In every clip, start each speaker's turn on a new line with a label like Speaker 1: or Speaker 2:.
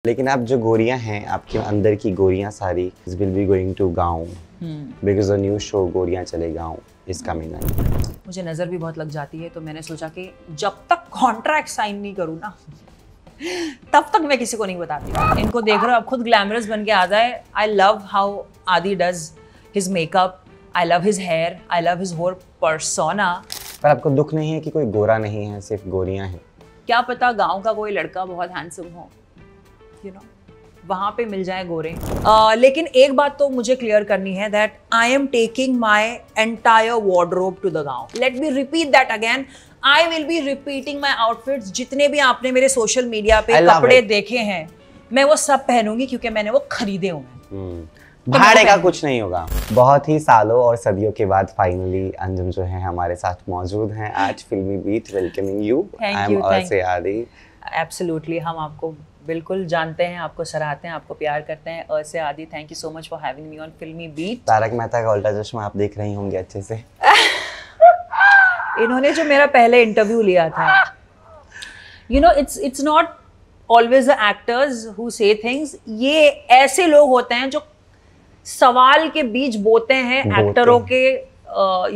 Speaker 1: लेकिन आप जो गोरियां हैं, आपके अंदर की गोरियां सारी will be going to gaon because the new show Goriyan Chale Gaon is coming on.
Speaker 2: मुझे नज़र भी बहुत लग जाती है, तो मैंने सोचा कि जब तक कॉन्ट्रैक्ट साइन नहीं करूँ ना तब तक मैं किसी को नहीं बताती। इनको देख रहे हो, अब खुद ग्लैमरस बन के आ जाए। I love how Aadi does his makeup, I love his hair, I love his whole persona.
Speaker 1: पर आपको दुख नहीं है कि कोई गोरा नहीं है, सिर्फ गोरियां हैं?
Speaker 2: क्या पता गांव का कोई लड़का बहुत हैंडसम हो, यू नो, वहां पे मिल जाए गोरे। लेकिन एक बात तो मुझे क्लियर करनी है, that I am taking my entire wardrobe to the gaon. Let me repeat that again, I will be repeating my outfits. जितने भी आपने मेरे सोशल मीडिया पे कपड़े देखे हैं, मैं वो सब पहनूंगी क्योंकि मैंने वो खरीदे हुए हैं।
Speaker 1: भाड़े का कुछ नहीं होगा। बहुत ही सालों और सदियों के बाद फाइनली अंजुम जो है हमारे साथ मौजूद हैं आज Filmi beat. Welcoming you. I am अर्से आदि।
Speaker 2: एब्सोल्युटली, हम आपको बिल्कुल जानते हैं, आपको सराहते हैं, आपको प्यार करते हैं। अर्से आदि, thank you so much for having me on फिल्मी बीट।
Speaker 1: तारक मेहता का उल्टा चश्मा आप देख रही होंगी अच्छे से।
Speaker 2: इन्होंने जो मेरा पहले इंटरव्यू लिया था, you know, it's not always the actors who से थिंग्स। ये ऐसे लोग होते हैं जो सवाल के बीच बोते हैं एक्टरों के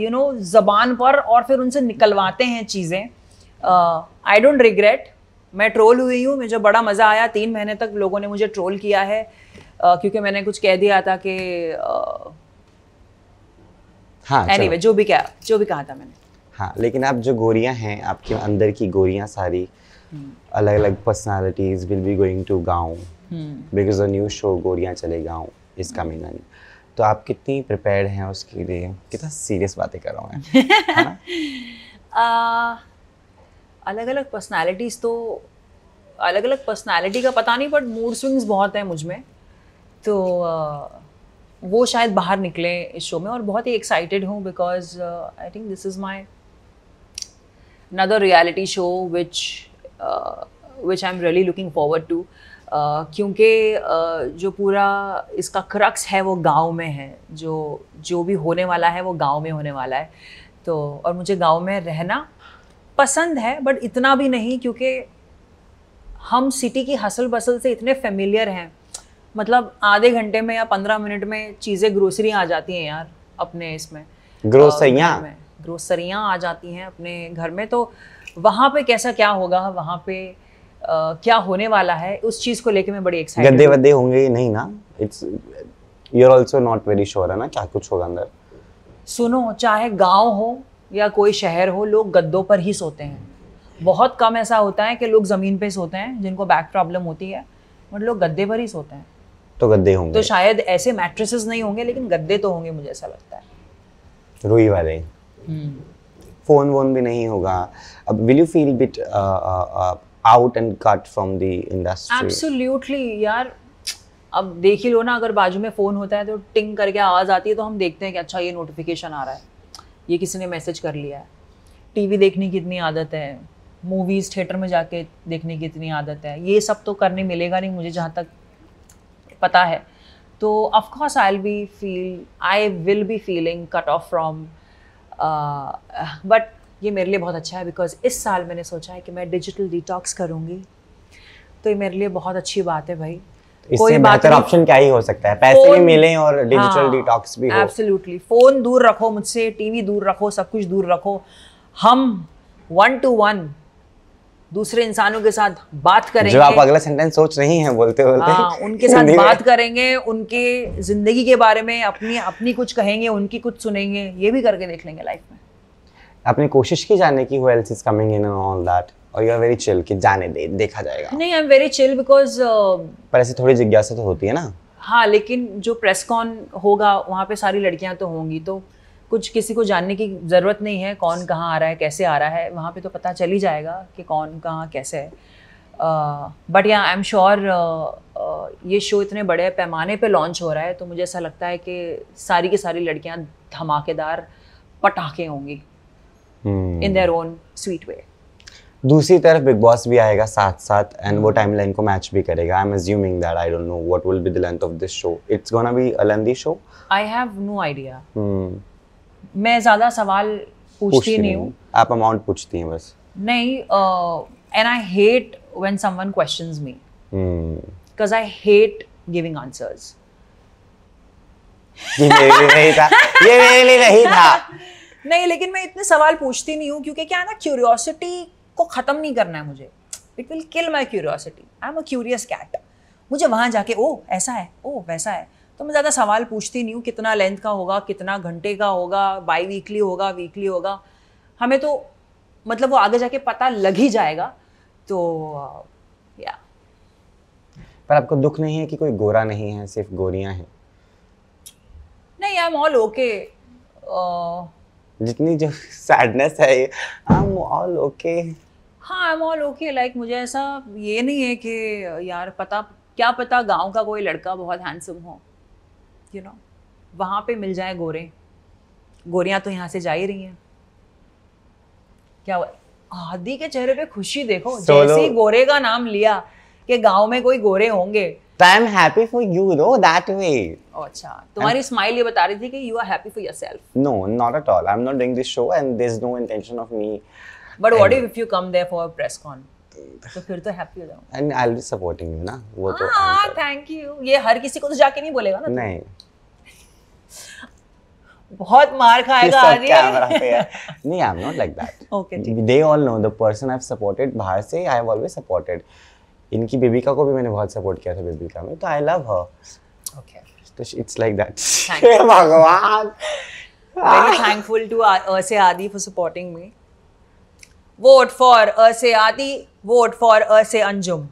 Speaker 2: यू नो जबान पर, और फिर उनसे निकलवाते हैं चीज़ें। आई डोंट रिग्रेट, मैं ट्रोल हुई हूँ, मुझे बड़ा मज़ा आया। 3 महीने तक लोगों ने मुझे ट्रोल किया है क्योंकि मैंने कुछ कह दिया था कि
Speaker 1: हाँ,
Speaker 2: एनीवे, जो भी कहा था मैंने।
Speaker 1: हाँ, लेकिन आप जो गोरियां हैं, आपके अंदर की गोरियां सारी अलग अलग personalities will be going to gaon because the new show Goriyan Chale Gaon is coming on. तो आप कितनी प्रिपेयर्ड हैं उसके लिए? कितना सीरियस बातें कर रहा हूँ मैं।
Speaker 2: अलग अलग पर्सनालिटीज़, तो अलग अलग पर्सनालिटी का पता नहीं, बट मूड स्विंग्स बहुत हैं मुझ में, तो वो शायद बाहर निकले इस शो में। और बहुत ही एक्साइटेड हूँ because I think this is my another reality show which I'm really looking forward to, क्योंकि जो पूरा इसका क्रक्स है वो गांव में है। जो भी होने वाला है वो गांव में होने वाला है। तो और मुझे गांव में रहना पसंद है, बट इतना भी नहीं, क्योंकि हम सिटी की हसल बसल से इतने फेमिलियर हैं। मतलब आधे घंटे में या 15 मिनट में चीज़ें ग्रोसरी आ जाती हैं यार अपने इसमें। ग्रोसरियाँ आ जाती हैं अपने घर में। तो वहाँ पे कैसा क्या होगा, वहाँ पे क्या होने वाला है, उस चीज़ को लेके मैं बड़ी एक्साइटेड हूँ।
Speaker 1: गद्दे वद्दे होंगे नहीं ना? It's you are also not very sure है ना क्या कुछ होगा अंदर?
Speaker 2: सुनो, चाहे गांव हो या कोई शहर हो, लोग गद्दों पर ही सोते हैं। बहुत कम ऐसा होता है कि लोग ज़मीन पे सोते हैं जिनको बैक प्रॉब्लम होती है, बट लोग गद्दे पर ही सोते हैं।
Speaker 1: तो गद्दे होंगे।
Speaker 2: तो शायद ऐसे मैट्रेसेस नहीं होंगे, लेकिन गद्दे तो होंगे, मुझे ऐसा लगता है।
Speaker 1: रुई वाले। फोन वोन भी नहीं होगा। अब will you feel bit out and cut from the industry?
Speaker 2: Absolutely यार। अब देख ही लो ना, अगर बाजू में फ़ोन होता है तो टिंग करके आवाज़ आती है, तो हम देखते हैं कि अच्छा ये नोटिफिकेशन आ रहा है, ये किसी ने मैसेज कर लिया है। टीवी देखने की इतनी आदत है, मूवीज़ थिएटर में जाके देखने की इतनी आदत है, ये सब तो करने मिलेगा नहीं मुझे जहाँ तक पता है। तो of course I will be feeling cut off from, but ये मेरे लिए बहुत अच्छा है बिकॉज इस साल मैंने सोचा है कि मैं डिजिटल डिटॉक्स करूँगी। तो ये मेरे लिए बहुत अच्छी बात है भाई।
Speaker 1: इससे बेहतर ऑप्शन क्या ही हो सकता है? पैसे भी मिलें और डिजिटल डिटॉक्स भी हो।
Speaker 2: एब्सोल्युटली। फोन दूर रखो मुझसे, टीवी दूर रखो, सब कुछ दूर रखो। हम 1 to 1 दूसरे इंसानों के साथ बात करेंगे।
Speaker 1: जो आप अगला सेंटेंस सोच रही हैं बोलते बोलते,
Speaker 2: हाँ, उनके साथ बात करेंगे, उनके जिंदगी के बारे में अपनी कुछ कहेंगे, उनकी कुछ सुनेंगे। ये भी करके देख लेंगे लाइफ में।
Speaker 1: आपने कोशिश की जाने की who else is coming in and all that, or you are very chill कि जाने दे, देखा जाएगा?
Speaker 2: नहीं, I am very chill because
Speaker 1: पर ऐसे थोड़ी जिज्ञासा तो होती है ना।
Speaker 2: हाँ, लेकिन जो प्रेस कॉन होगा वहाँ पे सारी लड़कियाँ तो होंगी, तो कुछ किसी को जानने की ज़रूरत नहीं है कौन कहाँ आ रहा है, कैसे आ रहा है। वहाँ पे तो पता चल ही जाएगा कि कौन कहाँ कैसे है। बट या आई एम श्योर ये शो इतने बड़े पैमाने पे लॉन्च हो रहा है, तो मुझे ऐसा लगता है कि सारी की सारी लड़कियाँ धमाकेदार पटाखे होंगी in their own sweet way.
Speaker 1: दूसरी तरफ बिग बॉस भी आएगा साथ साथ, एंड वो टाइमलाइन को मैच भी करेगा। I am assuming that, I don't know what will be the length of this show. It's gonna be a lengthy show.
Speaker 2: I have no idea. मैं ज़्यादा सवाल पूछती नहीं हूँ।
Speaker 1: आप अमाउंट पूछती हैं बस?
Speaker 2: नहीं, and I hate when someone questions me. because I hate giving answers.
Speaker 1: ये मेरे लिए नहीं था, ये मेरे लिए नहीं था।
Speaker 2: नहीं, लेकिन मैं इतने सवाल पूछती नहीं हूँ क्योंकि क्या है ना, क्यूरियोसिटी को खत्म नहीं करना है मुझे। It will kill my curiosity. I am a curious cat. मुझे वहाँ जाके ओ ऐसा है, ओ वैसा है, तो मैं ज़्यादा सवाल पूछती नहीं हूँ। कितना लेंथ का होगा, कितना घंटे का होगा, बाई वीकली होगा, वीकली होगा, हमें तो मतलब वो आगे जाके पता लग ही जाएगा। तो या
Speaker 1: पर आपको दुख नहीं है कि कोई गोरा नहीं है, सिर्फ गोरियां हैं?
Speaker 2: नहीं, आई एम ऑल ओके।
Speaker 1: जितनी जो सैडनेस है, आई एम ऑल ओके।
Speaker 2: हाँ, I am all okay. Like मुझे ऐसा ये नहीं है कि यार क्या पता गांव का कोई लड़का बहुत हैंडसम हो, यू नो, वहाँ पे मिल जाए गोरे। गोरियाँ तो यहाँ से जा ही रही हैं। क्या हुआ? आदि के चेहरे पे खुशी देखो, जैसे ही गोरे का नाम लिया कि गांव में कोई गोरे होंगे।
Speaker 1: I am happy for you, no, that way.
Speaker 2: अच्छा, तुम्हारी स्माइल ये बता रही थी कि you are happy for yourself.
Speaker 1: No, not at all. I'm not doing this show and there's no intention of me.
Speaker 2: But what if you come there for a press con? तो फिर तो happy हो जाऊँ।
Speaker 1: And I'll be supporting you, ना? वो तो
Speaker 2: हाँ, thank you। ये हर किसी को तो जाके नहीं बोलेगा ना?
Speaker 1: नहीं।
Speaker 2: बहुत मार खाएगा आदि।
Speaker 1: कैमरा पे है। नहीं, I'm not like that.
Speaker 2: Okay, ठीक।
Speaker 1: They all know the person I've supported बाहर से I have always supported. इनकी बेबिका को भी मैंने बहुत सपोर्ट किया था बेबिका में, तो I love her. Okay. So it's like that. भगवान।
Speaker 2: Very thankful to Urse Adi for supporting me. Vote for Urse Adi. Vote for Urse Anjum.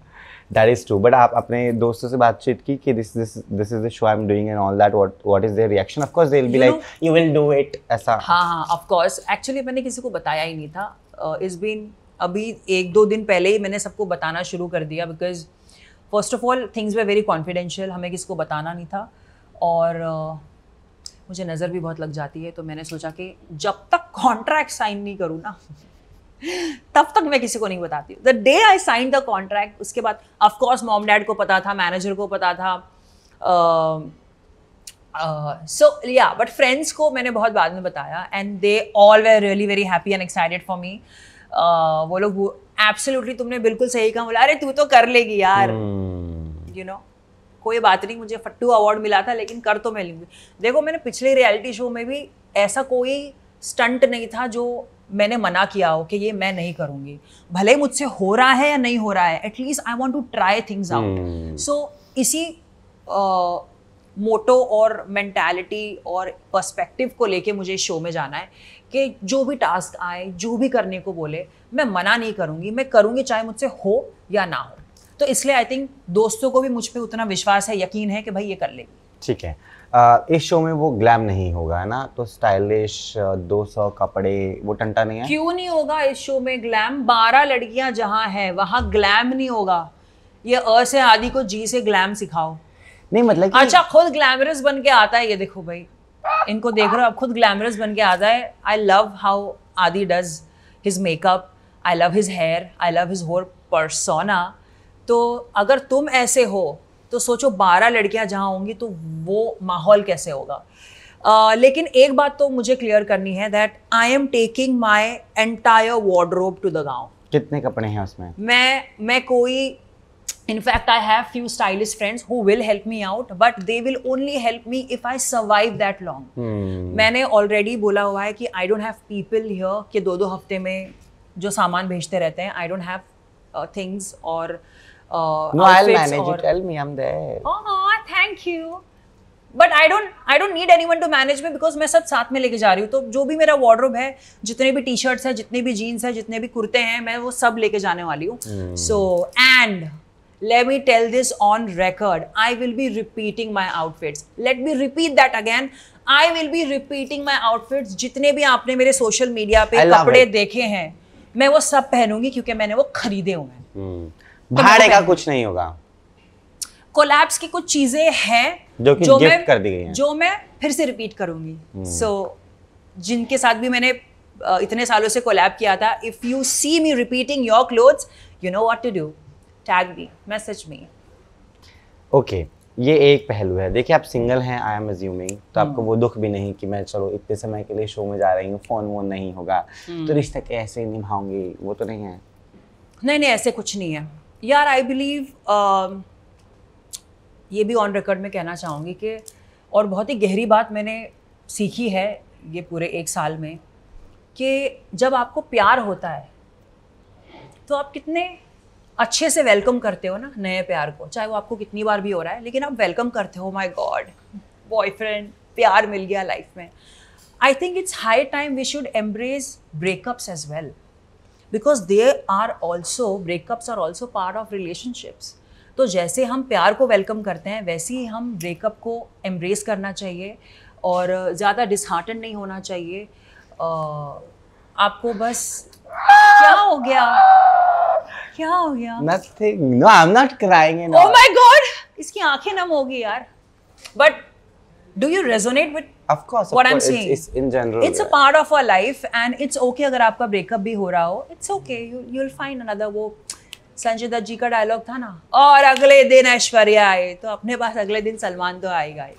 Speaker 1: That is true. But आप अपने दोस्तों से बातचीत की कि this is the show I'm doing and all that. What is their reaction? Of course they'll be like, you will do it. ऐसा.
Speaker 2: हाँ, of course. Actually मैंने किसी को बताया ही नहीं था. It's been अभी 1-2 दिन पहले ही मैंने सबको बताना शुरू कर दिया, because first of all things way very confidential, हमें किसी को बताना नहीं था, और मुझे नज़र भी बहुत लग जाती है, तो मैंने सोचा कि जब तक कॉन्ट्रैक्ट साइन नहीं करूँ ना तब तक मैं किसी को नहीं बताती हूँ। The day I sign the contract, उसके बाद ऑफकोर्स मॉम डैड को पता था, मैनेजर को पता था, सो या, बट फ्रेंड्स को मैंने बहुत बाद में बताया and they all where really very happy and excited for me. वो लोग एब्सोल्युटली, तुमने बिल्कुल सही कहा, बोला अरे तू तो कर लेगी यार, यू नो, कोई बात नहीं, मुझे फट्टू अवार्ड मिला था लेकिन कर तो मैं लूँगी। देखो मैंने पिछले रियलिटी शो में भी ऐसा कोई स्टंट नहीं था जो मैंने मना किया हो कि ये मैं नहीं करूँगी, भले ही मुझसे हो रहा है या नहीं हो रहा है, at least I want to try things out. So इसी मोटो और मेंटालिटी और पर्सपेक्टिव को लेके मुझे शो में जाना है कि जो भी टास्क आए, जो भी करने को बोले, मैं मना नहीं करूँगी, मैं करूँगी चाहे मुझसे हो या ना हो। तो इसलिए आई थिंक दोस्तों को भी मुझ पे उतना विश्वास है, यकीन है कि भाई ये कर लेगी।
Speaker 1: ठीक है। इस शो में वो ग्लैम नहीं होगा, है ना? तो स्टाइलिश 200 कपड़े, वो टंटा नहीं है?
Speaker 2: क्यों नहीं होगा इस शो में ग्लैम? 12 लड़कियां जहाँ हैं वहाँ ग्लैम नहीं होगा। ये अ से आदि को जी से ग्लैम सिखाओ।
Speaker 1: नहीं मतलब
Speaker 2: अच्छा, खुद ग्लैमरस बन के आता है, ये देखो भाई, इनको देख रहे हो, अब खुद ग्लैमरस बन के आता है। I love how Aadi does his makeup, I love his hair, I love his whole persona. तो अगर तुम ऐसे हो तो सोचो 12 लड़कियां जहाँ होंगी तो वो माहौल कैसे होगा। लेकिन एक बात तो मुझे क्लियर करनी है, that I am taking my entire wardrobe to the gaon.
Speaker 1: कितने कपड़े हैं उसमें?
Speaker 2: मैं कोई, in fact I have few stylish friends who will help me out, but they will only help me if I survive that long. मैंने already बोला हुआ है कि I don't have people here कि 2-2 हफ्ते में जो सामान भेजते रहते हैं, I don't have things और
Speaker 1: no, I'll manage it. Tell me, I'm there.
Speaker 2: Oh, thank you. But I don't need anyone to manage me because मैं सब साथ में लेके जा रही हूँ। तो जो भी मेरा वार्डरोब है, जितने भी टी शर्ट्स हैं, जितने भी जीन्स हैं, जितने भी कुर्ते हैं, मैं वो सब लेके जाने वाली हूँ। So and let me tell this on record, I will be repeating my outfits. Let me repeat that again. I will be repeating my outfits. जितने भी आपने मेरे सोशल मीडिया पे कपड़े देखे हैं, मैं वो सब पहनूंगी क्योंकि मैंने वो खरीदे हुए हैं।
Speaker 1: भाड़े का कुछ नहीं होगा।
Speaker 2: कोलैब्स की कुछ चीजें हैं
Speaker 1: जो कि गिफ्ट कर दी गई हैं, जो
Speaker 2: मैं फिर से रिपीट करूंगी। So जिनके साथ भी मैंने इतने सालों से कोलैब किया था, if you see me repeating your clothes, you know what to do. Tag me, message me.
Speaker 1: Okay, ये एक पहलू है। देखिए आप सिंगल हैं, आई एम अज्यूमिंग, तो आपको वो दुख भी नहीं कि मैं चलो इतने समय के लिए शो में जा रही हूँ, फोन वोन नहीं होगा, तो रिश्ता कैसे निभाऊंगी, वो तो नहीं है?
Speaker 2: नहीं, ऐसे कुछ नहीं है यार। आई बिलीव ये भी ऑन रिकॉर्ड में कहना चाहूँगी कि और बहुत ही गहरी बात मैंने सीखी है ये पूरे 1 साल में कि जब आपको प्यार होता है तो आप कितने अच्छे से वेलकम करते हो ना नए प्यार को, चाहे वो आपको कितनी बार भी हो रहा है, लेकिन आप वेलकम करते हो, माय गॉड बॉयफ्रेंड, प्यार मिल गया लाइफ में. I think it's high time we should embrace breakups as well, because they are also, breakups are also part of relationships. तो जैसे हम प्यार को वेलकम करते हैं वैसे ही हम ब्रेकअप को एम्ब्रेस करना चाहिए और ज़्यादा डिसहार्टन नहीं होना चाहिए. आपको बस क्या हो गया, क्या हो गया?
Speaker 1: Nothing. No, I'm not crying and
Speaker 2: Oh
Speaker 1: all.
Speaker 2: my God! इसकी आंखें नम होगी यार. But do you resonate with
Speaker 1: Of course,
Speaker 2: what I'm
Speaker 1: course.
Speaker 2: saying?
Speaker 1: It's in general.
Speaker 2: It's a part of our life and it's okay अगर आपका breakup भी हो रहा हो. It's okay. You'll find another. वो संजय दत्त जी का डायलॉग था ना, और अगले दिन ऐश्वर्या आए, तो अपने पास अगले दिन सलमान तो आएगा ही.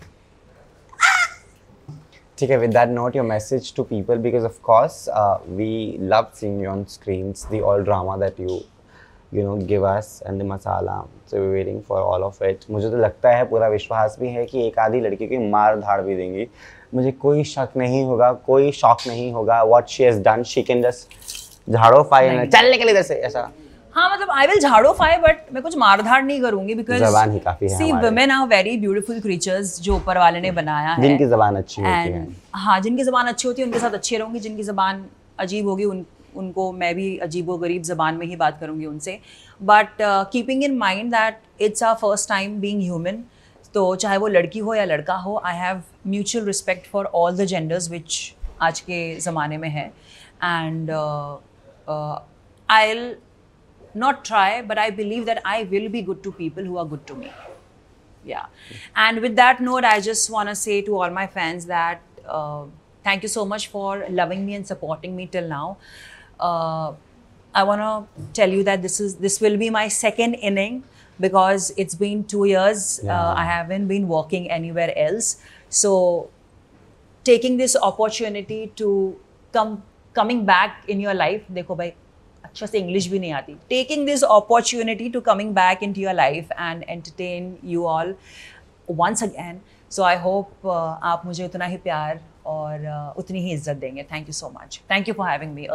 Speaker 1: ठीक है, with that note, your message to people, because of course we love seeing you on screens, the all drama that you know give us and the masala, so we're waiting for all of it. मुझे तो लगता है, पूरा विश्वास भी है कि एक आधी लड़की की मार धाड़ भी देंगी. मुझे कोई शक नहीं होगा, कोई शौक नहीं होगा. What she has done, she can just झाड़ो फाई, चल निकल इधर से, ऐसा.
Speaker 2: हाँ, मतलब आई विल झाड़ो फाई, बट मैं कुछ मारधाड़ नहीं करूंगी, बिकॉज
Speaker 1: ज़बान ही काफी है.
Speaker 2: She women are very beautiful creatures जो ऊपर वाले ने बनाया है,
Speaker 1: जिनकी ज़बान अच्छी होती है.
Speaker 2: हाँ, जिनकी ज़बान अच्छी होती है उनके साथ अच्छी रहूंगी, जिनकी ज़बान अजीब होगी उनको मैं भी अजीब व गरीब ज़बान में ही बात करूंगी उनसे. But keeping in mind that it's our first time being human, तो चाहे वो लड़की हो या लड़का हो, I have mutual respect for all the genders which आज के ज़माने में है. And I will not try, but I believe that I will be good to people who are good to me. Yeah. And with that note, I just want to say to all my fans that thank you so much for loving me and supporting me till now. I want to tell you that this will be my second inning, because it's been 2 years. I haven't been working anywhere else. So taking this opportunity to coming back in your life, देखो भाई अच्छे से English भी नहीं आती, taking this opportunity to coming back into your life and entertain you all once again. So I hope आप मुझे उतना ही प्यार और उतनी ही इज्जत देंगे. Thank you so much. Thank you for having me.